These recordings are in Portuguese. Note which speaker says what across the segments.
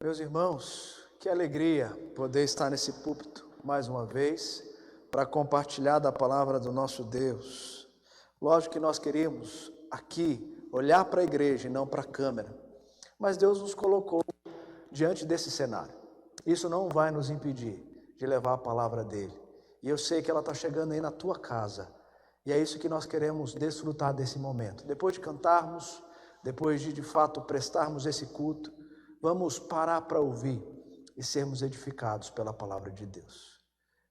Speaker 1: Meus irmãos, que alegria poder estar nesse púlpito mais uma vez para compartilhar da palavra do nosso Deus. Lógico que nós queríamos aqui olhar para a igreja e não para a câmera, mas Deus nos colocou diante desse cenário. Isso não vai nos impedir de levar a palavra dele. E eu sei que ela está chegando aí na tua casa. E é isso que nós queremos desfrutar desse momento. Depois de cantarmos, depois de fato prestarmos esse culto, vamos parar para ouvir e sermos edificados pela palavra de Deus.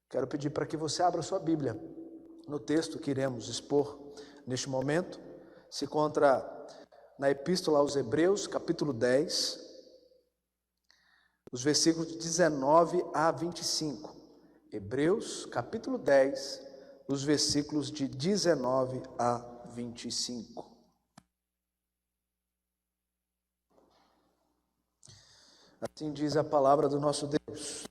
Speaker 1: Quero pedir para que você abra sua Bíblia no texto que iremos expor neste momento. Se encontra na Epístola aos Hebreus, capítulo 10, os versículos de 19 a 25. Hebreus, capítulo 10, os versículos de 19 a 25. Assim diz a palavra do nosso Deus.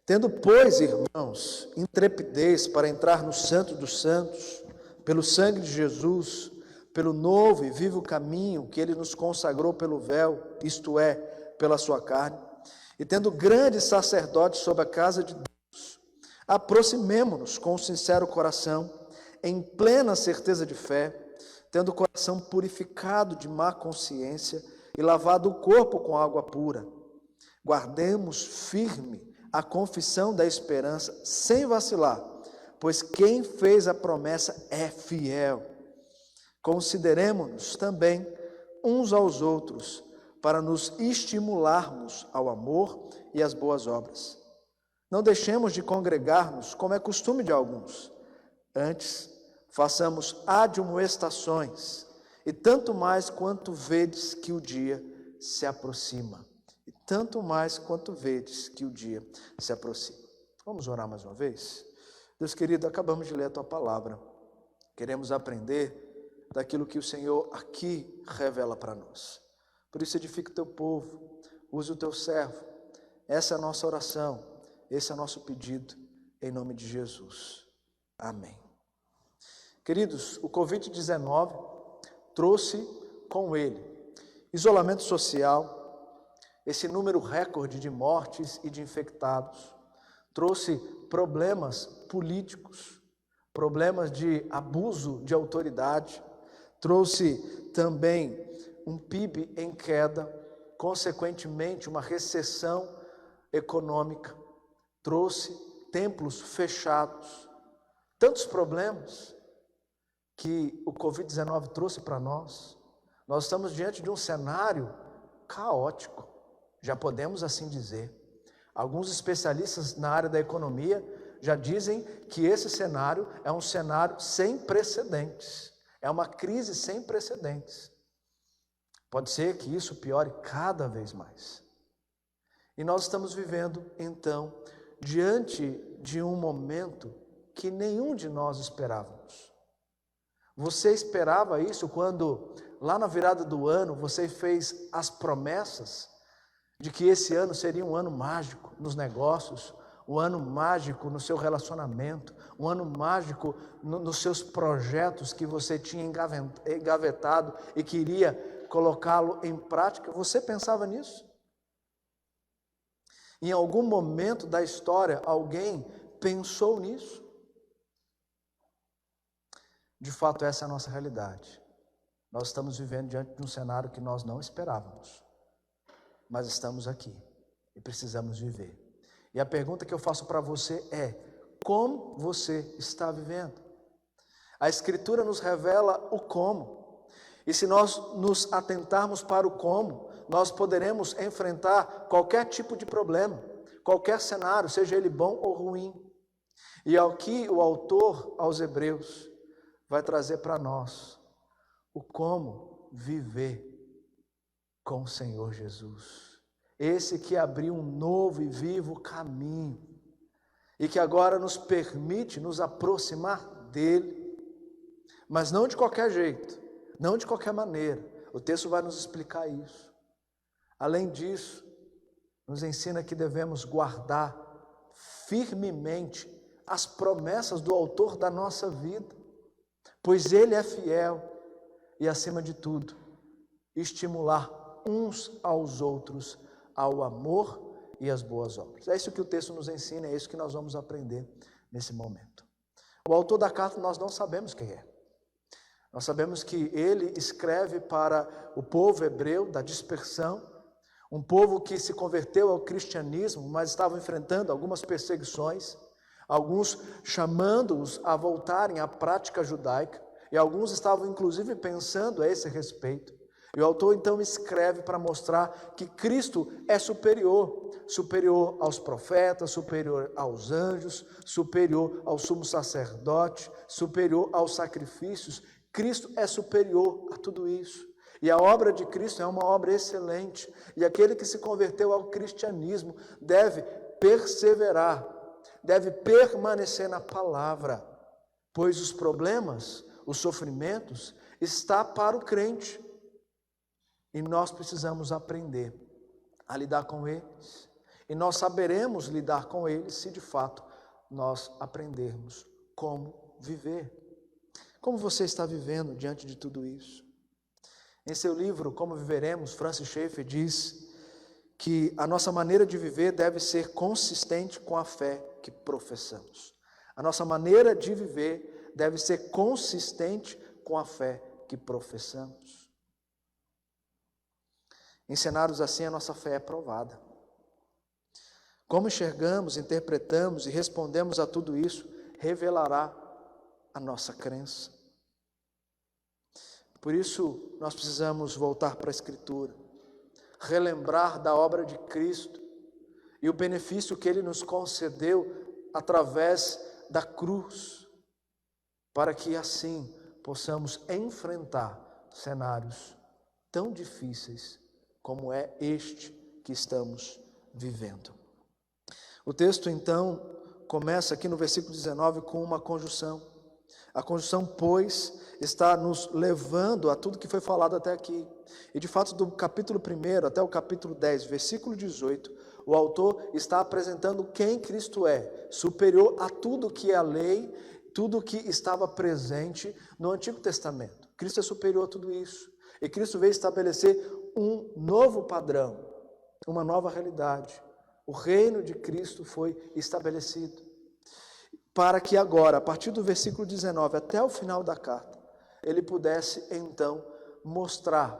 Speaker 1: Tendo, pois, irmãos, intrepidez para entrar no Santo dos Santos, pelo sangue de Jesus, pelo novo e vivo caminho que ele nos consagrou pelo véu, isto é, pela sua carne, e tendo grande sacerdote sobre a casa de Deus, aproximemo-nos com um sincero coração, em plena certeza de fé, tendo o coração purificado de má consciência e lavado o corpo com água pura. Guardemos firme a confissão da esperança, sem vacilar, pois quem fez a promessa é fiel. Consideremo-nos também uns aos outros, para nos estimularmos ao amor e às boas obras. Não deixemos de congregar-nos, como é costume de alguns. Antes, façamos admoestações, e tanto mais quanto vedes que o dia se aproxima. E tanto mais quanto vedes que o dia se aproxima. Vamos orar mais uma vez? Deus querido, acabamos de ler a tua palavra. Queremos aprender daquilo que o Senhor aqui revela para nós. Por isso edifica o teu povo, use o teu servo. Essa é a nossa oração, esse é o nosso pedido, em nome de Jesus. Amém. Queridos, o Covid-19 trouxe com ele isolamento social, esse número recorde de mortes e de infectados, trouxe problemas políticos, problemas de abuso de autoridade, trouxe também um PIB em queda, consequentemente uma recessão econômica, trouxe templos fechados, tantos problemas que o Covid-19 trouxe para nós. Nós estamos diante de um cenário caótico, já podemos assim dizer. Alguns especialistas na área da economia já dizem que esse cenário é um cenário sem precedentes, é uma crise sem precedentes. Pode ser que isso piore cada vez mais. E nós estamos vivendo, então, diante de um momento que nenhum de nós esperávamos. Você esperava isso quando, lá na virada do ano, você fez as promessas de que esse ano seria um ano mágico nos negócios, um ano mágico no seu relacionamento, um ano mágico nos seus projetos que você tinha engavetado e queria colocá-lo em prática? Você pensava nisso? Em algum momento da história, alguém pensou nisso? De fato, essa é a nossa realidade. Nós estamos vivendo diante de um cenário que nós não esperávamos, mas estamos aqui e precisamos viver. E a pergunta que eu faço para você é: como você está vivendo? A Escritura nos revela o como. E se nós nos atentarmos para o como, nós poderemos enfrentar qualquer tipo de problema, qualquer cenário, seja ele bom ou ruim. E aqui o autor aos Hebreus vai trazer para nós o como viver com o Senhor Jesus. Esse que abriu um novo e vivo caminho e que agora nos permite nos aproximar dele, mas não de qualquer jeito, não de qualquer maneira. O texto vai nos explicar isso. Além disso, nos ensina que devemos guardar firmemente as promessas do autor da nossa vida, pois ele é fiel e, acima de tudo, estimular uns aos outros ao amor e às boas obras. É isso que o texto nos ensina, é isso que nós vamos aprender nesse momento. O autor da carta nós não sabemos quem é. Nós sabemos que ele escreve para o povo hebreu da dispersão, um povo que se converteu ao cristianismo, mas estava enfrentando algumas perseguições, alguns chamando-os a voltarem à prática judaica, e alguns estavam inclusive pensando a esse respeito. E o autor então escreve para mostrar que Cristo é superior aos profetas, superior aos anjos, superior ao sumo sacerdote, superior aos sacrifícios. Cristo é superior a tudo isso. E a obra de Cristo é uma obra excelente. E aquele que se converteu ao cristianismo deve perseverar, deve permanecer na palavra, pois os problemas, os sofrimentos, está para o crente. E nós precisamos aprender a lidar com eles. E nós saberemos lidar com eles se de fato nós aprendermos como viver. Como você está vivendo diante de tudo isso? Em seu livro, Como Viveremos, Francis Schaeffer diz que a nossa maneira de viver deve ser consistente com a fé que professamos. A nossa maneira de viver deve ser consistente com a fé que professamos. Em cenários assim, a nossa fé é provada. Como enxergamos, interpretamos e respondemos a tudo isso, revelará a nossa crença. Por isso, nós precisamos voltar para a Escritura, relembrar da obra de Cristo e o benefício que Ele nos concedeu através da cruz, para que assim possamos enfrentar cenários tão difíceis como é este que estamos vivendo. O texto, então, começa aqui no versículo 19 com uma conjunção. A conjunção, pois, está nos levando a tudo que foi falado até aqui. E, de fato, do capítulo 1 até o capítulo 10, versículo 18, o autor está apresentando quem Cristo é, superior a tudo que é a lei, tudo que estava presente no Antigo Testamento. Cristo é superior a tudo isso. E Cristo veio estabelecer um novo padrão, uma nova realidade. O reino de Cristo foi estabelecido. Para que agora, a partir do versículo 19 até o final da carta, ele pudesse então mostrar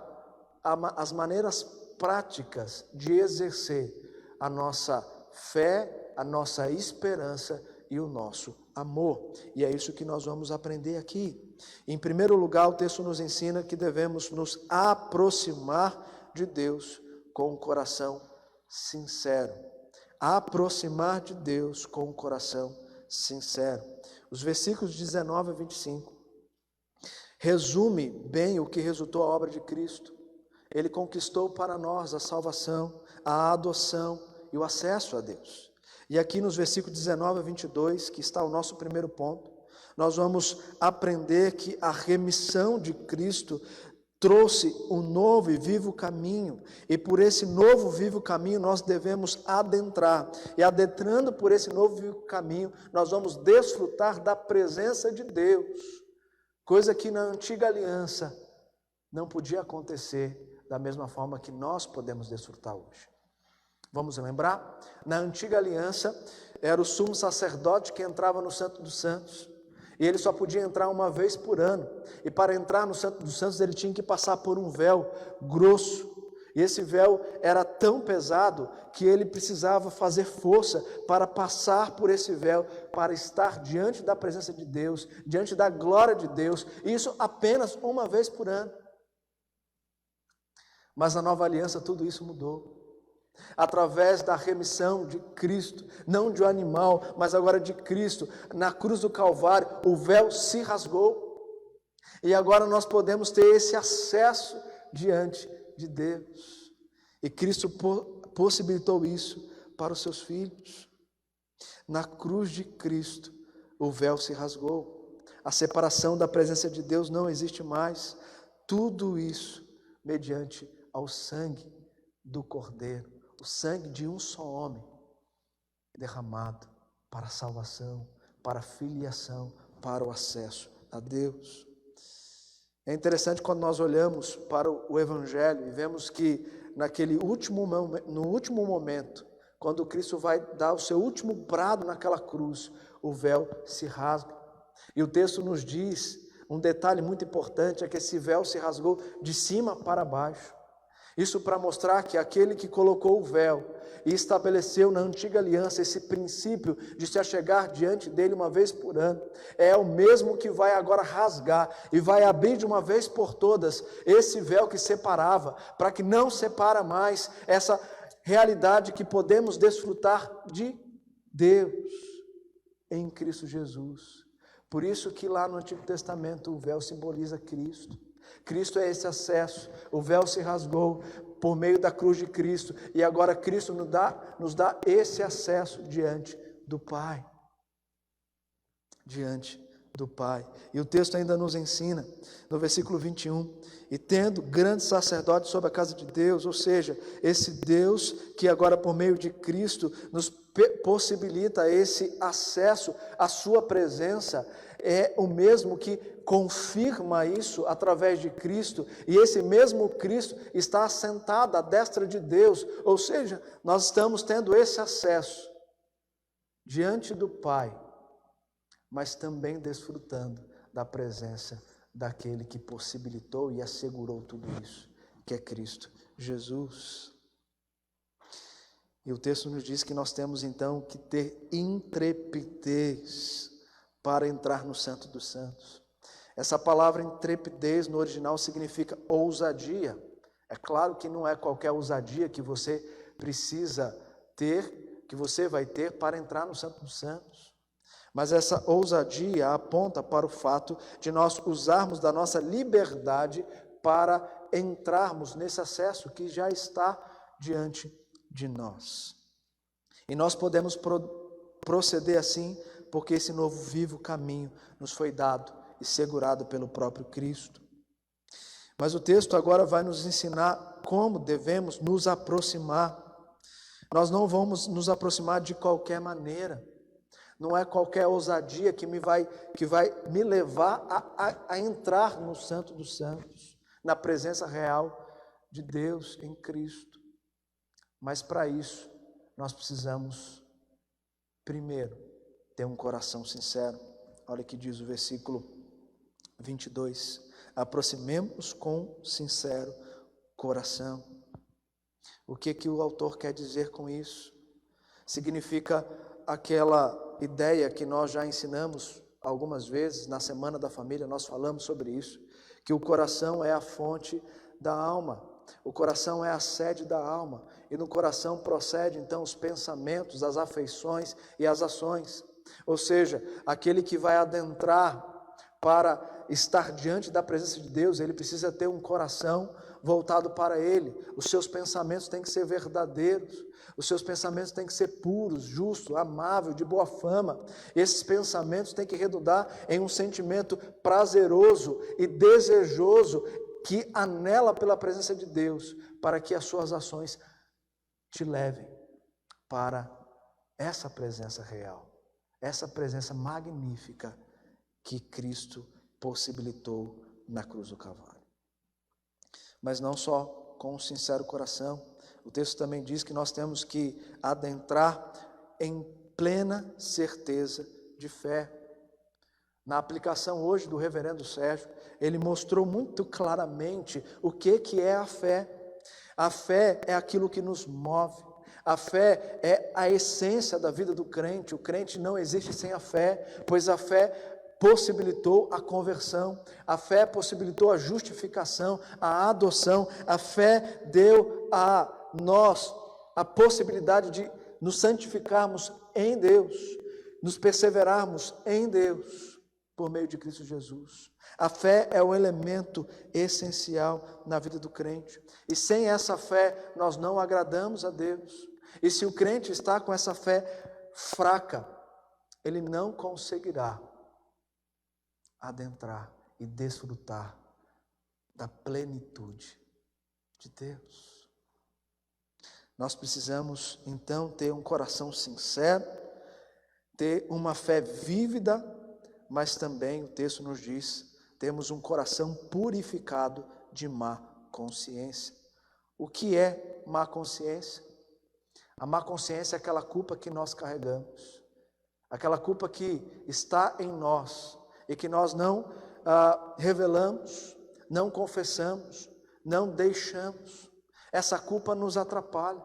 Speaker 1: as maneiras práticas de exercer a nossa fé, a nossa esperança e o nosso amor. E é isso que nós vamos aprender aqui. Em primeiro lugar, o texto nos ensina que devemos nos aproximar de Deus com um coração sincero. Aproximar de Deus com um coração sincero. Os versículos 19 a 25 resume bem o que resultou a obra de Cristo. Ele conquistou para nós a salvação, a adoção e o acesso a Deus. E aqui nos versículos 19 a 22, que está o nosso primeiro ponto, nós vamos aprender que a remissão de Cristo trouxe um novo e vivo caminho, e por esse novo vivo caminho nós devemos adentrar, e adentrando por esse novo vivo caminho, nós vamos desfrutar da presença de Deus, coisa que na antiga aliança não podia acontecer da mesma forma que nós podemos desfrutar hoje. Vamos lembrar? Na antiga aliança, era o sumo sacerdote que entrava no Santo dos Santos, e ele só podia entrar uma vez por ano, e para entrar no Santo dos Santos ele tinha que passar por um véu grosso, e esse véu era tão pesado que ele precisava fazer força para passar por esse véu, para estar diante da presença de Deus, diante da glória de Deus, e isso apenas uma vez por ano. Mas na nova aliança tudo isso mudou. Através da remissão de Cristo, não de um animal, mas agora de Cristo, na cruz do Calvário, o véu se rasgou, e agora nós podemos ter esse acesso diante de Deus, e Cristo possibilitou isso para os seus filhos. Na cruz de Cristo, o véu se rasgou, a separação da presença de Deus não existe mais, tudo isso mediante ao sangue do Cordeiro, o sangue de um só homem, derramado para a salvação, para a filiação, para o acesso a Deus. É interessante quando nós olhamos para o Evangelho e vemos que no último momento, quando Cristo vai dar o seu último brado naquela cruz, o véu se rasga. E o texto nos diz, um detalhe muito importante, é que esse véu se rasgou de cima para baixo. Isso para mostrar que aquele que colocou o véu e estabeleceu na antiga aliança esse princípio de se achegar diante dele uma vez por ano, é o mesmo que vai agora rasgar e vai abrir de uma vez por todas esse véu que separava, para que não separa mais essa realidade que podemos desfrutar de Deus em Cristo Jesus. Por isso que lá no Antigo Testamento o véu simboliza Cristo. Cristo é esse acesso, o véu se rasgou por meio da cruz de Cristo, e agora Cristo nos dá esse acesso diante do Pai. Diante do Pai. E o texto ainda nos ensina, no versículo 21, e tendo grande sacerdote sobre a casa de Deus, ou seja, esse Deus que agora por meio de Cristo nos possibilita esse acesso à sua presença, é o mesmo que confirma isso através de Cristo, e esse mesmo Cristo está assentado à destra de Deus, ou seja, nós estamos tendo esse acesso diante do Pai, mas também desfrutando da presença daquele que possibilitou e assegurou tudo isso, que é Cristo Jesus. E o texto nos diz que nós temos então que ter intrepidez para entrar no Santo dos Santos. Essa palavra intrepidez no original significa ousadia. É claro que não é qualquer ousadia que você precisa ter, que você vai ter para entrar no Santo dos Santos. Mas essa ousadia aponta para o fato de nós usarmos da nossa liberdade para entrarmos nesse acesso que já está diante de nós. E nós podemos proceder assim, porque esse novo vivo caminho nos foi dado e segurado pelo próprio Cristo. Mas o texto agora vai nos ensinar como devemos nos aproximar. Nós não vamos nos aproximar de qualquer maneira. Não é qualquer ousadia que vai me levar a entrar no Santo dos Santos, na presença real de Deus em Cristo. Mas para isso, nós precisamos, primeiro, ter um coração sincero. Olha o que diz o versículo 22. Aproximemo-nos com sincero coração. O que o autor quer dizer com isso? Significa aquela ideia que nós já ensinamos algumas vezes, na Semana da Família nós falamos sobre isso, que o coração é a fonte da alma, o coração é a sede da alma, e no coração procede então os pensamentos, as afeições e as ações. Ou seja, aquele que vai adentrar para estar diante da presença de Deus, ele precisa ter um coração voltado para Ele. Os seus pensamentos têm que ser verdadeiros, os seus pensamentos têm que ser puros, justos, amáveis, de boa fama. Esses pensamentos têm que redundar em um sentimento prazeroso e desejoso que anela pela presença de Deus, para que as suas ações te levem para essa presença real, essa presença magnífica que Cristo possibilitou na cruz do Calvário. Mas não só com um sincero coração, o texto também diz que nós temos que adentrar em plena certeza de fé. Na aplicação hoje do reverendo Sérgio, ele mostrou muito claramente o que é a fé. A fé é aquilo que nos move. A fé é a essência da vida do crente. O crente não existe sem a fé, pois a fé possibilitou a conversão, a fé possibilitou a justificação, a adoção, a fé deu a nós a possibilidade de nos santificarmos em Deus, nos perseverarmos em Deus, por meio de Cristo Jesus. A fé é o elemento essencial na vida do crente, e sem essa fé nós não agradamos a Deus. E se o crente está com essa fé fraca, ele não conseguirá adentrar e desfrutar da plenitude de Deus. Nós precisamos então ter um coração sincero, ter uma fé vívida, mas também o texto nos diz, temos um coração purificado de má consciência. O que é má consciência? A má consciência é aquela culpa que nós carregamos, aquela culpa que está em nós e que nós não revelamos, não confessamos, não deixamos. Essa culpa nos atrapalha.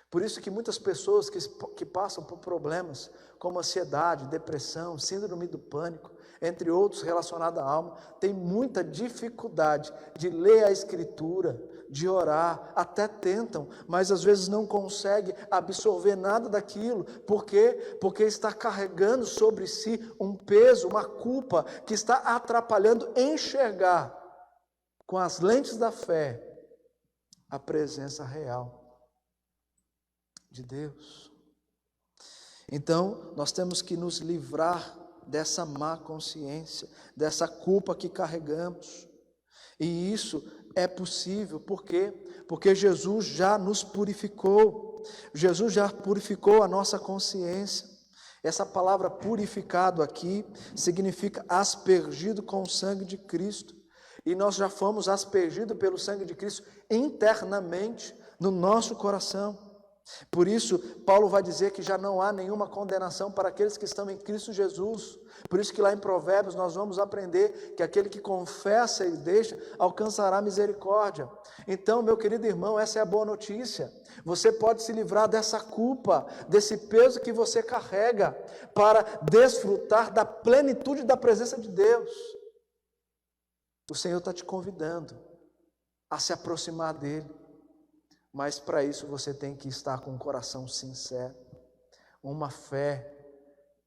Speaker 1: Por isso que muitas pessoas que passam por problemas como ansiedade, depressão, síndrome do pânico, entre outros relacionados à alma, têm muita dificuldade de ler a Escritura, de orar, até tentam, mas às vezes não conseguem absorver nada daquilo. Por quê? Porque está carregando sobre si um peso, uma culpa que está atrapalhando enxergar com as lentes da fé a presença real de Deus. Então, nós temos que nos livrar dessa má consciência, dessa culpa que carregamos. E isso é possível, por quê? Porque Jesus já nos purificou. Jesus já purificou a nossa consciência. Essa palavra purificado aqui significa aspergido com o sangue de Cristo. E nós já fomos aspergidos pelo sangue de Cristo internamente no nosso coração. Por isso, Paulo vai dizer que já não há nenhuma condenação para aqueles que estão em Cristo Jesus. Por isso que lá em Provérbios nós vamos aprender que aquele que confessa e deixa, alcançará misericórdia. Então, meu querido irmão, essa é a boa notícia. Você pode se livrar dessa culpa, desse peso que você carrega, para desfrutar da plenitude da presença de Deus. O Senhor está te convidando a se aproximar dEle. Mas para isso você tem que estar com um coração sincero, uma fé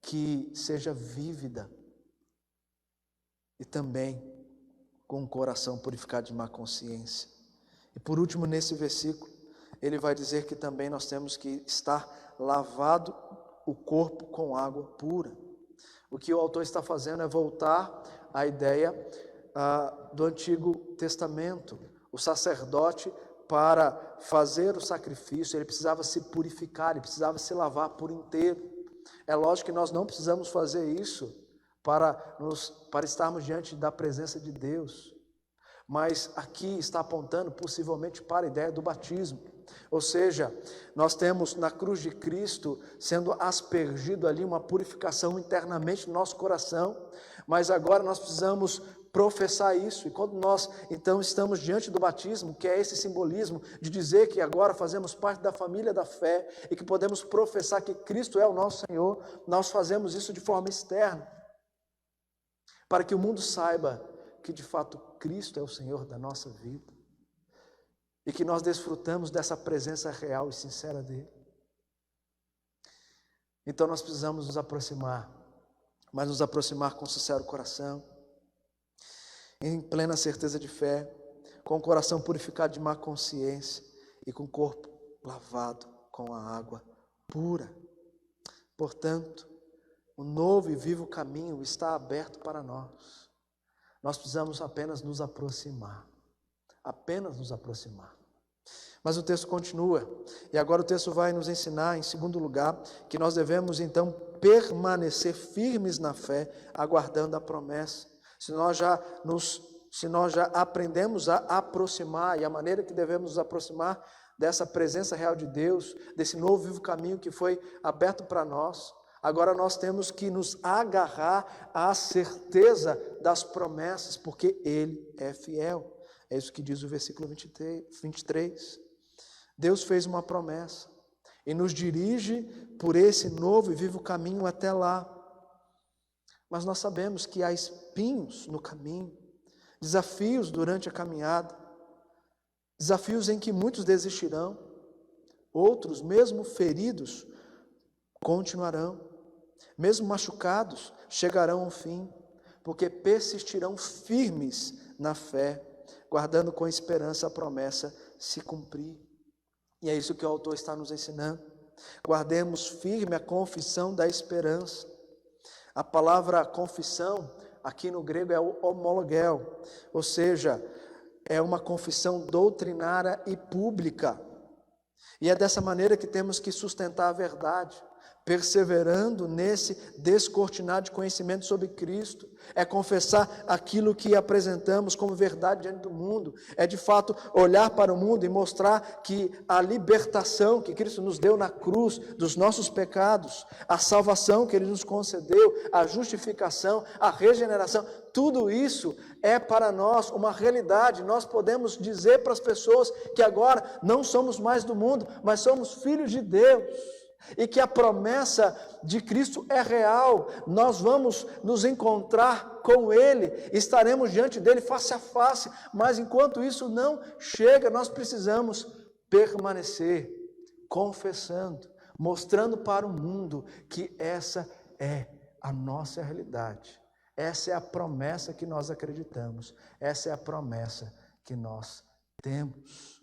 Speaker 1: que seja vívida e também com um coração purificado de má consciência. E por último, nesse versículo, ele vai dizer que também nós temos que estar lavado o corpo com água pura. O que o autor está fazendo é voltar à ideia do Antigo Testamento. O sacerdote, para fazer o sacrifício, ele precisava se purificar, ele precisava se lavar por inteiro. É lógico que nós não precisamos fazer isso para estarmos diante da presença de Deus, mas aqui está apontando possivelmente para a ideia do batismo. Ou seja, nós temos na cruz de Cristo sendo aspergido ali uma purificação internamente no nosso coração, mas agora nós precisamos professar isso. E quando nós então estamos diante do batismo, que é esse simbolismo de dizer que agora fazemos parte da família da fé e que podemos professar que Cristo é o nosso Senhor, nós fazemos isso de forma externa, para que o mundo saiba que de fato Cristo é o Senhor da nossa vida e que nós desfrutamos dessa presença real e sincera dEle. Então nós precisamos nos aproximar, mas nos aproximar com sincero coração, em plena certeza de fé, com o coração purificado de má consciência e com o corpo lavado com a água pura. Portanto, o novo e vivo caminho está aberto para nós. Nós precisamos apenas nos aproximar. Apenas nos aproximar. Mas o texto continua, e agora o texto vai nos ensinar, em segundo lugar, que nós devemos então permanecer firmes na fé, aguardando a promessa. Se nós já aprendemos a aproximar, e a maneira que devemos nos aproximar dessa presença real de Deus, desse novo vivo caminho que foi aberto para nós, agora nós temos que nos agarrar à certeza das promessas, porque Ele é fiel. É isso que diz o versículo 23. Deus fez uma promessa e nos dirige por esse novo e vivo caminho até lá. Mas nós sabemos que há espinhos no caminho, desafios durante a caminhada, desafios em que muitos desistirão, outros, mesmo feridos, continuarão, mesmo machucados, chegarão ao fim, porque persistirão firmes na fé, guardando com esperança a promessa se cumprir. E é isso que o autor está nos ensinando. Guardemos firme a confissão da esperança. A palavra confissão, aqui no grego, é o homologel, ou seja, é uma confissão doutrinária e pública. E é dessa maneira que temos que sustentar a verdade. perseverando nesse descortinar de conhecimento sobre Cristo, é confessar aquilo que apresentamos como verdade diante do mundo, é de fato olhar para o mundo e mostrar que a libertação que Cristo nos deu na cruz dos nossos pecados, a salvação que Ele nos concedeu, a justificação, a regeneração, tudo isso é para nós uma realidade. Nós podemos dizer para as pessoas que agora não somos mais do mundo, mas somos filhos de Deus. E que a promessa de Cristo é real, nós vamos nos encontrar com Ele, estaremos diante dEle face a face, mas enquanto isso não chega, nós precisamos permanecer confessando, mostrando para o mundo que essa é a nossa realidade, essa é a promessa que nós acreditamos, essa é a promessa que nós temos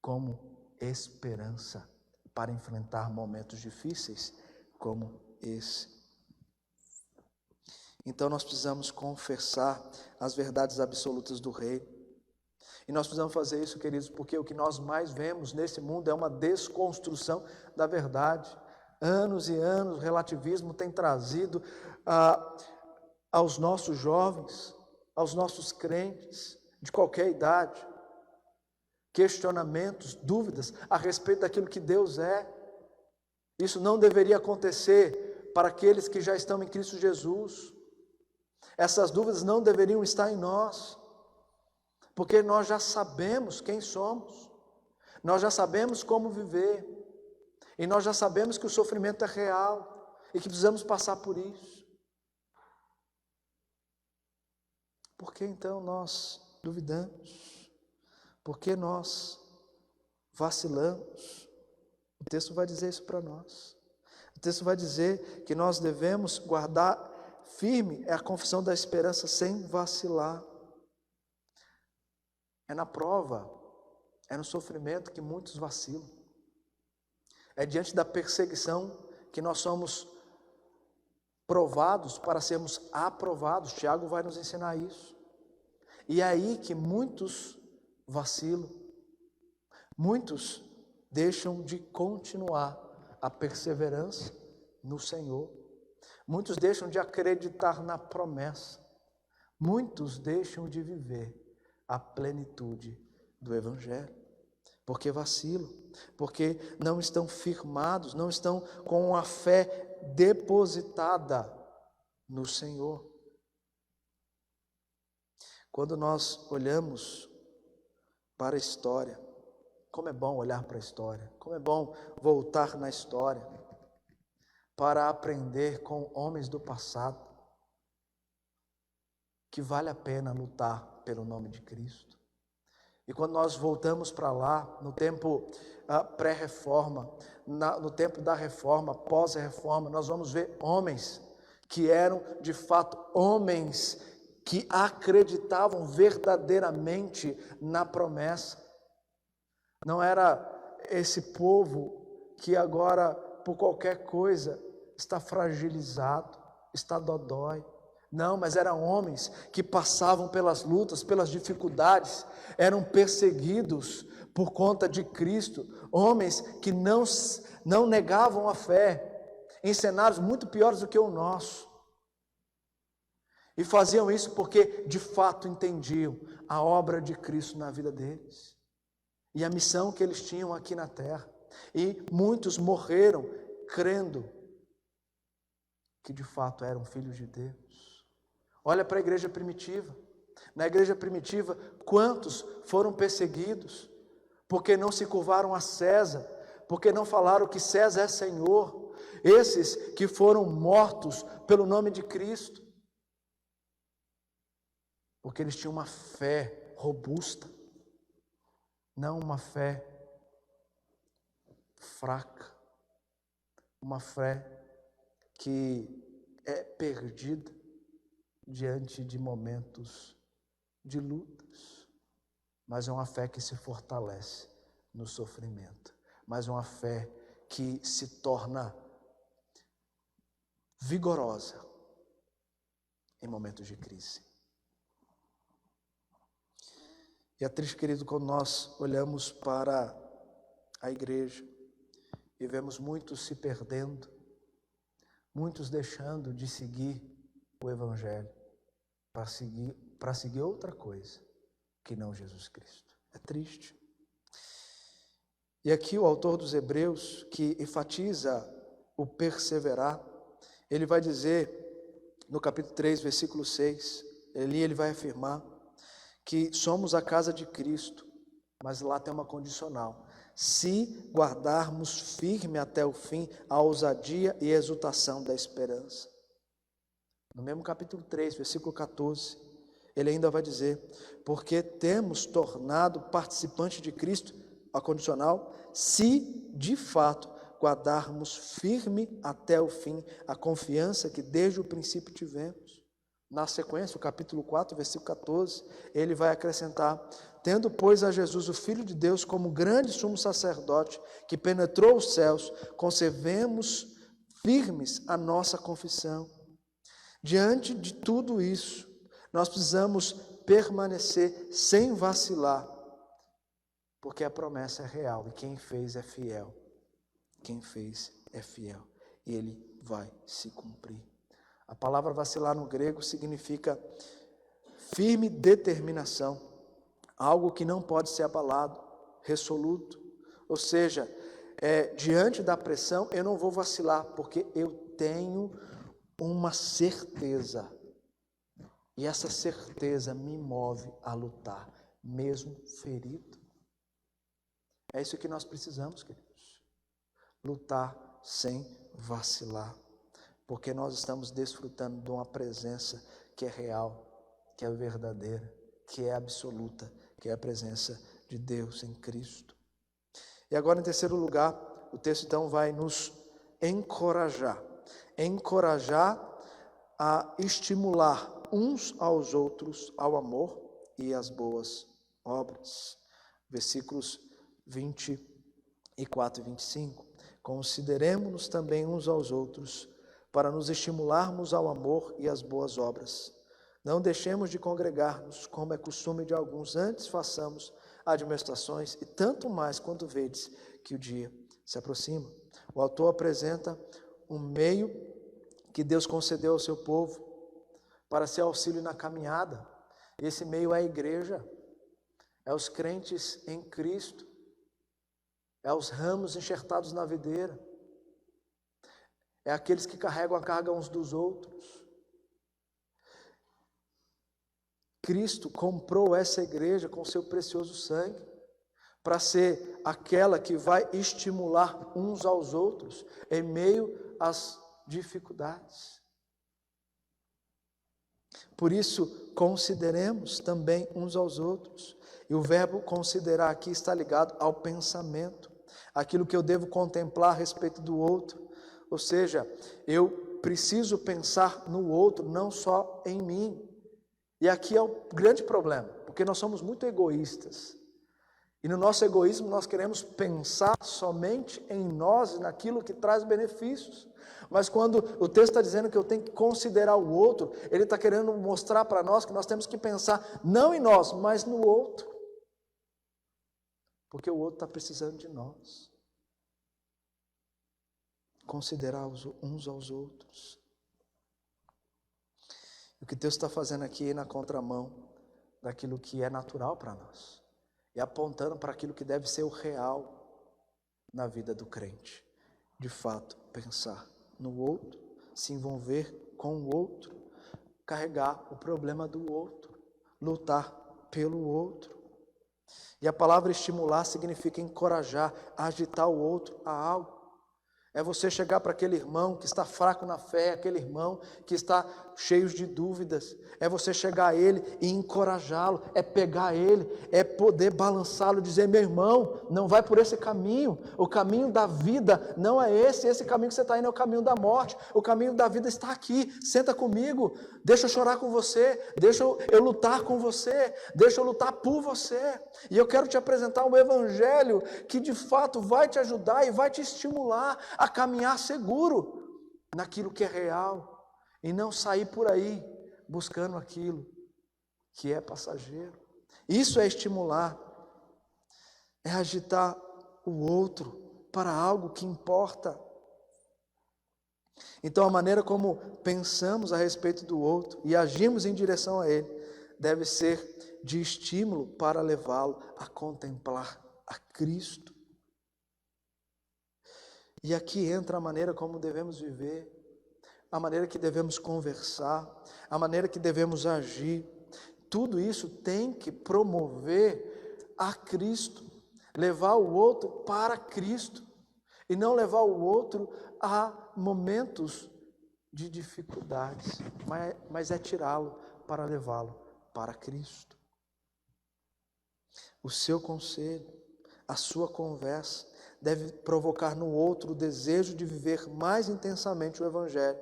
Speaker 1: como esperança para enfrentar momentos difíceis como esse. Então nós precisamos confessar as verdades absolutas do Rei. E nós precisamos fazer isso, queridos, porque o que nós mais vemos nesse mundo é uma desconstrução da verdade. Anos e anos, o relativismo tem trazido aos nossos jovens, aos nossos crentes, de qualquer idade, questionamentos, dúvidas a respeito daquilo que Deus é. Isso não deveria acontecer para aqueles que já estão em Cristo Jesus. Essas dúvidas não deveriam estar em nós, porque nós já sabemos quem somos, nós já sabemos como viver, e nós já sabemos que o sofrimento é real e que precisamos passar por isso. Por que então nós duvidamos? Por que nós vacilamos? O texto vai dizer isso para nós. O texto vai dizer que nós devemos guardar firme a confissão da esperança sem vacilar. É na prova, é no sofrimento que muitos vacilam. É diante da perseguição que nós somos provados para sermos aprovados. Tiago vai nos ensinar isso. E é aí que muitos vacilam. Muitos deixam de continuar a perseverança no Senhor. Muitos deixam de acreditar na promessa. Muitos deixam de viver a plenitude do Evangelho. Porque vacilam, porque não estão firmados, não estão com a fé depositada no Senhor. Quando nós olhamos para a história, como é bom olhar para a história, como é bom voltar na história para aprender com homens do passado que vale a pena lutar pelo nome de Cristo. E quando nós voltamos para lá, no tempo pré-reforma, no tempo da reforma, pós-reforma, nós vamos ver homens que eram de fato homens que acreditavam verdadeiramente na promessa. Não era esse povo que agora, por qualquer coisa, está fragilizado, está dodói. Não, mas eram homens que passavam pelas lutas, pelas dificuldades, eram perseguidos por conta de Cristo, homens que não negavam a fé, em cenários muito piores do que o nosso. E faziam isso porque de fato entendiam a obra de Cristo na vida deles e a missão que eles tinham aqui na terra. E muitos morreram crendo que de fato eram filhos de Deus. Olha para a igreja primitiva. Na igreja primitiva, quantos foram perseguidos porque não se curvaram a César, porque não falaram que César é Senhor? Esses que foram mortos pelo nome de Cristo, porque eles tinham uma fé robusta, não uma fé fraca, uma fé que é perdida diante de momentos de lutas, mas é uma fé que se fortalece no sofrimento, mas é uma fé que se torna vigorosa em momentos de crise. E é triste, querido, quando nós olhamos para a igreja e vemos muitos se perdendo, muitos deixando de seguir o Evangelho para seguir outra coisa que não Jesus Cristo. É triste. E aqui o autor dos Hebreus, que enfatiza o perseverar, ele vai dizer, no capítulo 3, versículo 6, ele vai afirmar que somos a casa de Cristo, mas lá tem uma condicional: se guardarmos firme até o fim a ousadia e a exultação da esperança. No mesmo capítulo 3, versículo 14, ele ainda vai dizer: porque temos tornado participante de Cristo, a condicional, se de fato guardarmos firme até o fim a confiança que desde o princípio tivemos. Na sequência, o capítulo 4, versículo 14, ele vai acrescentar: tendo, pois, a Jesus, o Filho de Deus, como grande sumo sacerdote, que penetrou os céus, conservemos firmes a nossa confissão. Diante de tudo isso, nós precisamos permanecer sem vacilar, porque a promessa é real e quem fez é fiel. Quem fez é fiel e ele vai se cumprir. A palavra vacilar no grego significa firme determinação, algo que não pode ser abalado, resoluto. Ou seja, diante da pressão eu não vou vacilar, porque eu tenho uma certeza, e essa certeza me move a lutar, mesmo ferido. É isso que nós precisamos, queridos, lutar sem vacilar, porque nós estamos desfrutando de uma presença que é real, que é verdadeira, que é absoluta, que é a presença de Deus em Cristo. E agora, em terceiro lugar, o texto então vai nos encorajar a estimular uns aos outros ao amor e às boas obras. Versículos 24 e 25. Consideremo-nos também uns aos outros para nos estimularmos ao amor e às boas obras. Não deixemos de congregar-nos, como é costume de alguns, antes façamos admoestações, e tanto mais quanto vedes que o dia se aproxima. O autor apresenta um meio que Deus concedeu ao seu povo para ser auxílio na caminhada. Esse meio é a igreja, é os crentes em Cristo, é os ramos enxertados na videira, é aqueles que carregam a carga uns dos outros. Cristo comprou essa igreja com seu precioso sangue para ser aquela que vai estimular uns aos outros em meio às dificuldades. Por isso, consideremos também uns aos outros. E o verbo considerar aqui está ligado ao pensamento, aquilo que eu devo contemplar a respeito do outro. Ou seja, eu preciso pensar no outro, não só em mim. E aqui é o grande problema, porque nós somos muito egoístas. E no nosso egoísmo nós queremos pensar somente em nós e naquilo que traz benefícios. Mas quando o texto está dizendo que eu tenho que considerar o outro, ele está querendo mostrar para nós que nós temos que pensar não em nós, mas no outro. Porque o outro está precisando de nós. Considerar uns aos outros. O que Deus está fazendo aqui é na contramão daquilo que é natural para nós. E apontando para aquilo que deve ser o real na vida do crente. De fato, pensar no outro, se envolver com o outro, carregar o problema do outro, lutar pelo outro. E a palavra estimular significa encorajar, agitar o outro a algo. É você chegar para aquele irmão que está fraco na fé, aquele irmão que está cheio de dúvidas. É você chegar a ele e encorajá-lo, é pegar ele, é poder balançá-lo e dizer: meu irmão, não vai por esse caminho. O caminho da vida não é esse caminho que você está indo é o caminho da morte. O caminho da vida está aqui, senta comigo, deixa eu chorar com você, deixa eu lutar com você, deixa eu lutar por você. E eu quero te apresentar um evangelho que de fato vai te ajudar e vai te estimular a caminhar seguro naquilo que é real e não sair por aí buscando aquilo que é passageiro. Isso é estimular, é agitar o outro para algo que importa. Então, a maneira como pensamos a respeito do outro e agimos em direção a ele deve ser de estímulo para levá-lo a contemplar a Cristo. E aqui entra a maneira como devemos viver, a maneira que devemos conversar, a maneira que devemos agir. Tudo isso tem que promover a Cristo, levar o outro para Cristo, e não levar o outro a momentos de dificuldades, mas é tirá-lo para levá-lo para Cristo. O seu conselho, a sua conversa, deve provocar no outro o desejo de viver mais intensamente o Evangelho.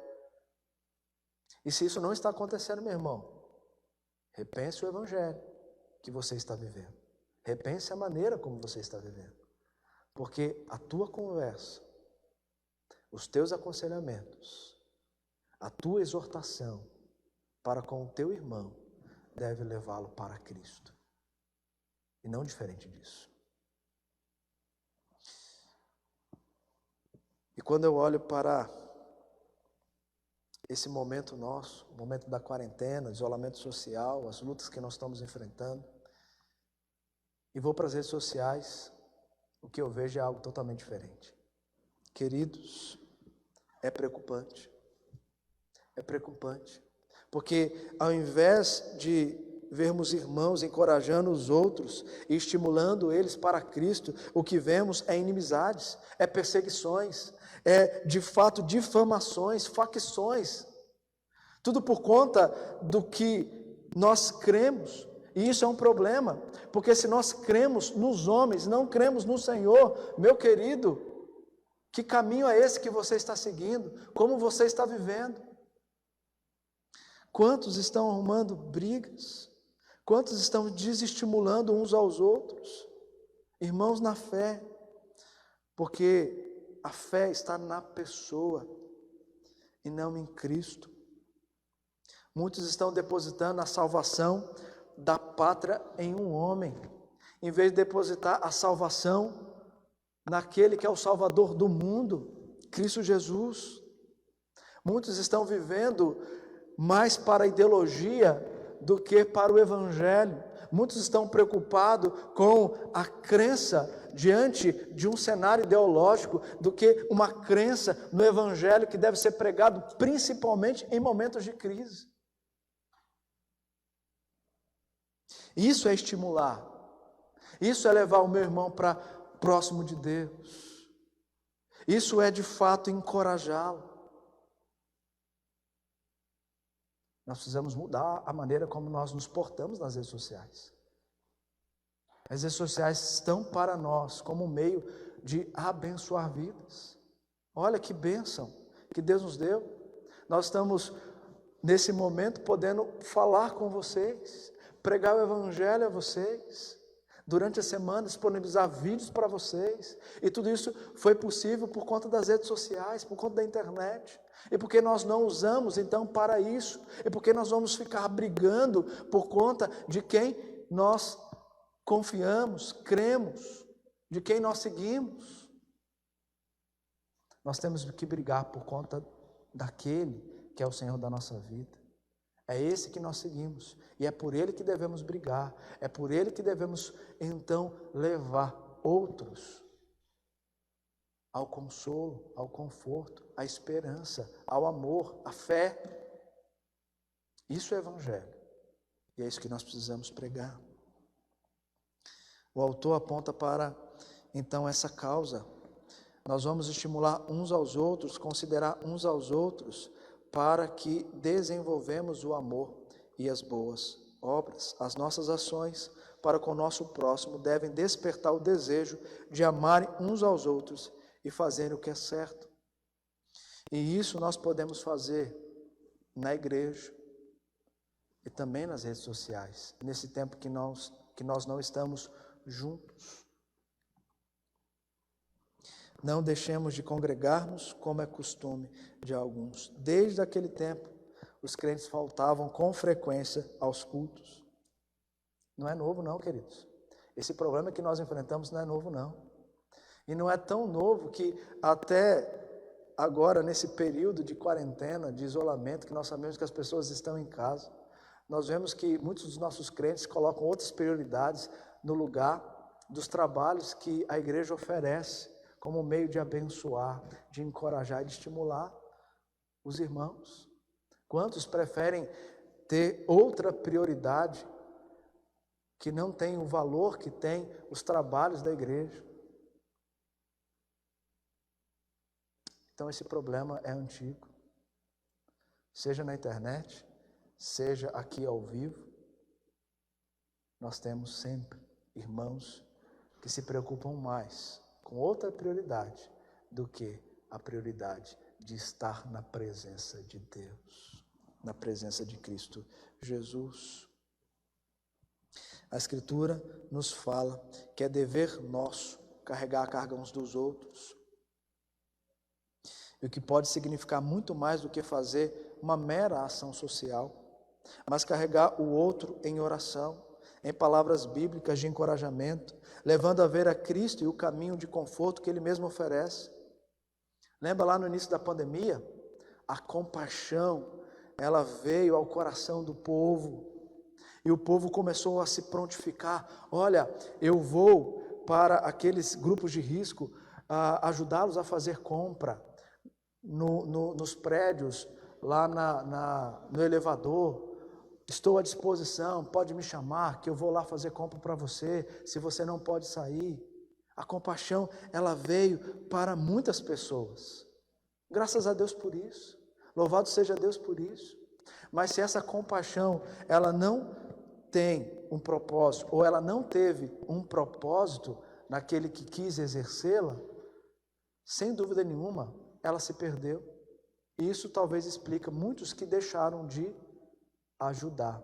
Speaker 1: E se isso não está acontecendo, meu irmão, repense o Evangelho que você está vivendo. Repense a maneira como você está vivendo. Porque a tua conversa, os teus aconselhamentos, a tua exortação para com o teu irmão deve levá-lo para Cristo. E não diferente disso. E quando eu olho para esse momento nosso, o momento da quarentena, isolamento social, as lutas que nós estamos enfrentando, e vou para as redes sociais, o que eu vejo é algo totalmente diferente. Queridos, é preocupante. É preocupante. Porque ao invés de vermos irmãos encorajando os outros e estimulando eles para Cristo, o que vemos é inimizades, é perseguições, é de fato difamações, facções. Tudo por conta do que nós cremos. E isso é um problema, porque se nós cremos nos homens, não cremos no Senhor, meu querido, que caminho é esse que você está seguindo? Como você está vivendo? Quantos estão arrumando brigas? Quantos estão desestimulando uns aos outros? Irmãos na fé, porque a fé está na pessoa e não em Cristo. Muitos estão depositando a salvação da pátria em um homem, em vez de depositar a salvação naquele que é o Salvador do mundo, Cristo Jesus. Muitos estão vivendo mais para a ideologia do que para o Evangelho. Muitos estão preocupados com a crença diante de um cenário ideológico do que uma crença no Evangelho que deve ser pregado principalmente em momentos de crise. Isso é estimular. Isso é levar o meu irmão para próximo de Deus. Isso é de fato encorajá-lo. Nós precisamos mudar a maneira como nós nos portamos nas redes sociais. As redes sociais estão para nós como um meio de abençoar vidas. Olha que bênção que Deus nos deu. Nós estamos nesse momento podendo falar com vocês, pregar o Evangelho a vocês, durante a semana disponibilizar vídeos para vocês, e tudo isso foi possível por conta das redes sociais, por conta da internet, e porque nós não usamos então para isso, e porque nós vamos ficar brigando por conta de quem nós confiamos, cremos, de quem nós seguimos. Nós temos que brigar por conta daquele que é o Senhor da nossa vida. É esse que nós seguimos, e é por ele que devemos brigar, é por ele que devemos então levar outros ao consolo, ao conforto, à esperança, ao amor, à fé. Isso é Evangelho, e é isso que nós precisamos pregar. O autor aponta para então essa causa. Nós vamos estimular uns aos outros, considerar uns aos outros, para que desenvolvemos o amor e as boas obras. As nossas ações para com o nosso próximo devem despertar o desejo de amarem uns aos outros e fazerem o que é certo. E isso nós podemos fazer na igreja e também nas redes sociais, nesse tempo que nós não estamos juntos. Não deixemos de congregar-nos, como é costume de alguns. Desde aquele tempo, os crentes faltavam com frequência aos cultos. Não é novo não, queridos. Esse problema que nós enfrentamos não é novo não. E não é tão novo que até agora nesse período de quarentena, de isolamento, que nós sabemos que as pessoas estão em casa, nós vemos que muitos dos nossos crentes colocam outras prioridades no lugar dos trabalhos que a igreja oferece como meio de abençoar, de encorajar e de estimular os irmãos. Quantos preferem ter outra prioridade que não tem o valor que tem os trabalhos da igreja? Então esse problema é antigo. Seja na internet, seja aqui ao vivo, nós temos sempre irmãos que se preocupam mais com outra prioridade do que a prioridade de estar na presença de Deus, na presença de Cristo Jesus. A Escritura nos fala que é dever nosso carregar a carga uns dos outros, e o que pode significar muito mais do que fazer uma mera ação social, mas carregar o outro em oração, em palavras bíblicas de encorajamento, levando a ver a Cristo e o caminho de conforto que Ele mesmo oferece. Lembra lá no início da pandemia? A compaixão, ela veio ao coração do povo, e o povo começou a se prontificar. Olha, eu vou para aqueles grupos de risco, ajudá-los a fazer compra nos prédios, lá no elevador. Estou à disposição, pode me chamar, que eu vou lá fazer compra para você, se você não pode sair. A compaixão, ela veio para muitas pessoas. Graças a Deus por isso. Louvado seja Deus por isso. Mas se essa compaixão, ela não tem um propósito, ou ela não teve um propósito naquele que quis exercê-la, sem dúvida nenhuma, ela se perdeu. E isso talvez explica muitos que deixaram de ajudar,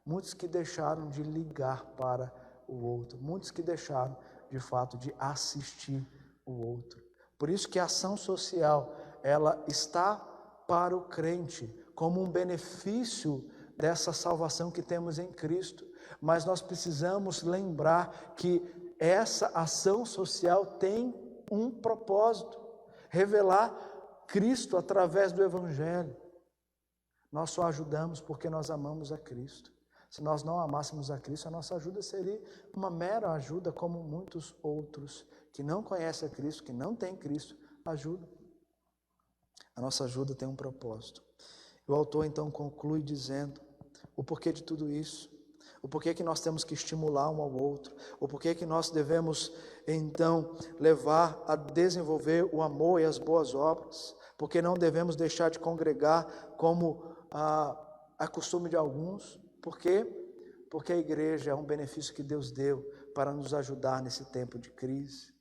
Speaker 1: muitos que deixaram de ligar para o outro, muitos que deixaram de fato de assistir o outro. Por isso que a ação social, ela está para o crente como um benefício dessa salvação que temos em Cristo, mas nós precisamos lembrar que essa ação social tem um propósito: revelar Cristo através do Evangelho. Nós só ajudamos porque nós amamos a Cristo. Se nós não amássemos a Cristo, a nossa ajuda seria uma mera ajuda, como muitos outros que não conhecem a Cristo, que não têm Cristo, ajudam. A nossa ajuda tem um propósito. O autor então conclui dizendo o porquê de tudo isso, o porquê que nós temos que estimular um ao outro, o porquê que nós devemos então levar a desenvolver o amor e as boas obras, porque não devemos deixar de congregar como a costume de alguns. Por quê? Porque a igreja é um benefício que Deus deu para nos ajudar nesse tempo de crise,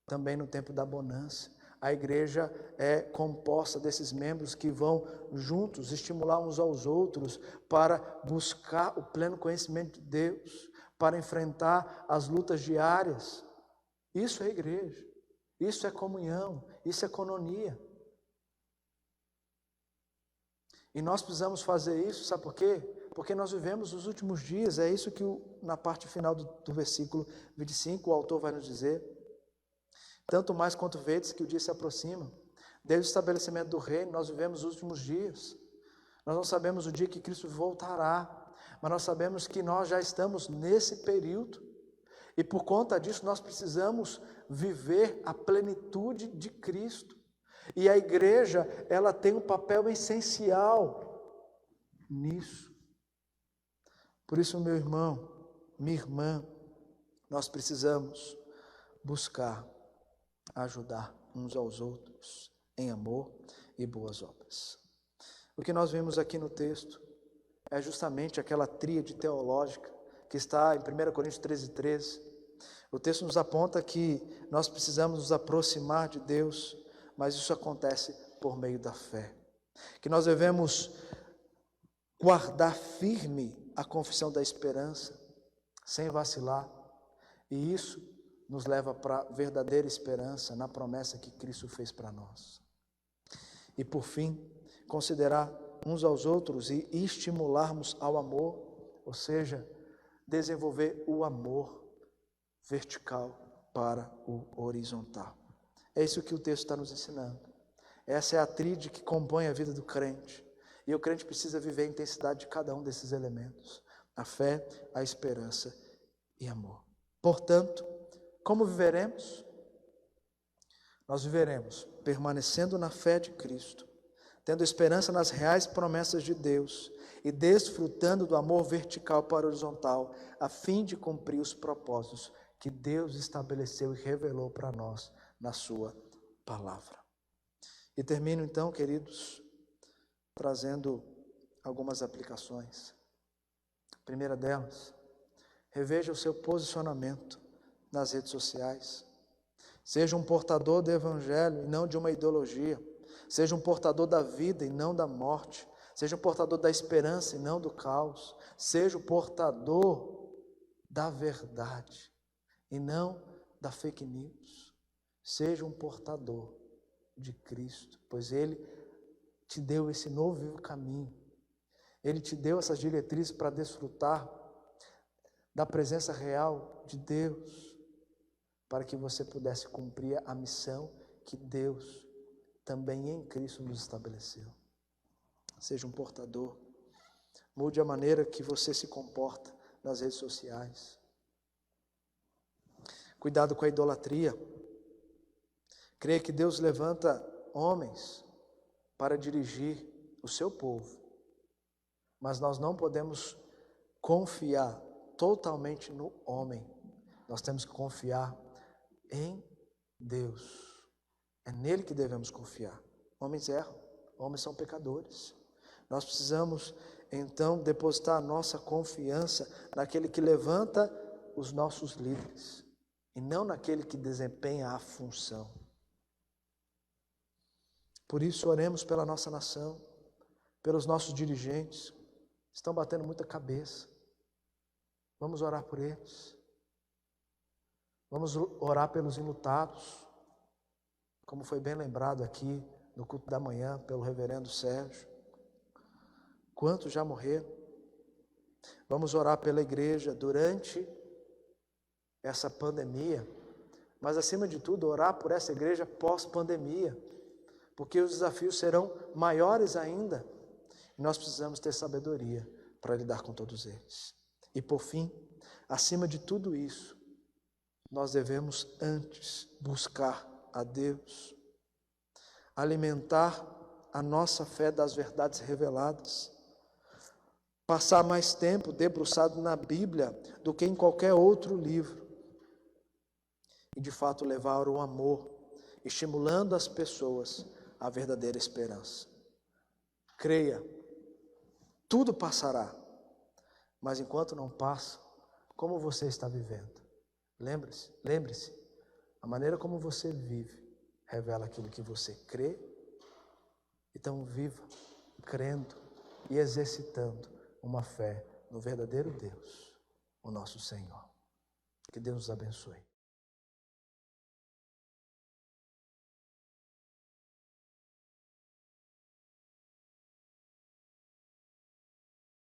Speaker 1: também no tempo da bonança. A igreja é composta desses membros que vão juntos estimular uns aos outros para buscar o pleno conhecimento de Deus, para enfrentar as lutas diárias. Isso é igreja, isso é comunhão, isso é coinonia. E nós precisamos fazer isso, sabe por quê? Porque nós vivemos os últimos dias. É isso que na parte final do versículo 25 o autor vai nos dizer. Tanto mais quanto vedes que o dia se aproxima. Desde o estabelecimento do reino, nós vivemos os últimos dias. Nós não sabemos o dia que Cristo voltará, mas nós sabemos que nós já estamos nesse período. E por conta disso nós precisamos viver a plenitude de Cristo. E a igreja, ela tem um papel essencial nisso. Por isso, meu irmão, minha irmã, nós precisamos buscar ajudar uns aos outros em amor e boas obras. O que nós vemos aqui no texto é justamente aquela tríade teológica que está em 1 Coríntios 13:13. O texto nos aponta que nós precisamos nos aproximar de Deus, mas isso acontece por meio da fé. Que nós devemos guardar firme a confissão da esperança, sem vacilar. E isso nos leva para a verdadeira esperança na promessa que Cristo fez para nós. E por fim, considerar uns aos outros e estimularmos ao amor, ou seja, desenvolver o amor vertical para o horizontal. É isso que o texto está nos ensinando. Essa é a tríade que compõe a vida do crente. E o crente precisa viver a intensidade de cada um desses elementos: a fé, a esperança e amor. Portanto, como viveremos? Nós viveremos permanecendo na fé de Cristo, tendo esperança nas reais promessas de Deus e desfrutando do amor vertical para horizontal, a fim de cumprir os propósitos que Deus estabeleceu e revelou para nós na sua palavra. E termino então, queridos, trazendo algumas aplicações. A primeira delas, reveja o seu posicionamento nas redes sociais. Seja um portador do Evangelho e não de uma ideologia. Seja um portador da vida e não da morte. Seja um portador da esperança e não do caos. Seja o portador da verdade e não da fake news. Seja um portador de Cristo, pois Ele te deu esse novo e vivo caminho. Ele te deu essas diretrizes para desfrutar da presença real de Deus, para que você pudesse cumprir a missão que Deus também em Cristo nos estabeleceu. Seja um portador. Mude a maneira que você se comporta nas redes sociais. Cuidado com a idolatria. Creia que Deus levanta homens para dirigir o seu povo, mas nós não podemos confiar totalmente no homem. Nós temos que confiar em Deus. É nele que devemos confiar. Homens erram, homens são pecadores. Nós precisamos então depositar a nossa confiança naquele que levanta os nossos líderes e não naquele que desempenha a função. Por isso, oremos pela nossa nação, pelos nossos dirigentes. Estão batendo muita cabeça. Vamos orar por eles. Vamos orar pelos enlutados, como foi bem lembrado aqui no culto da manhã pelo reverendo Sérgio. Quantos já morreram? Vamos orar pela igreja durante essa pandemia, mas acima de tudo, orar por essa igreja pós-pandemia, porque os desafios serão maiores ainda, e nós precisamos ter sabedoria para lidar com todos eles. E por fim, acima de tudo isso, nós devemos antes buscar a Deus, alimentar a nossa fé das verdades reveladas, passar mais tempo debruçado na Bíblia do que em qualquer outro livro, e de fato levar o amor, estimulando as pessoas à verdadeira esperança. Creia, tudo passará, mas enquanto não passa, como você está vivendo? Lembre-se, a maneira como você vive revela aquilo que você crê. Então viva crendo e exercitando uma fé no verdadeiro Deus, o nosso Senhor. Que Deus nos abençoe.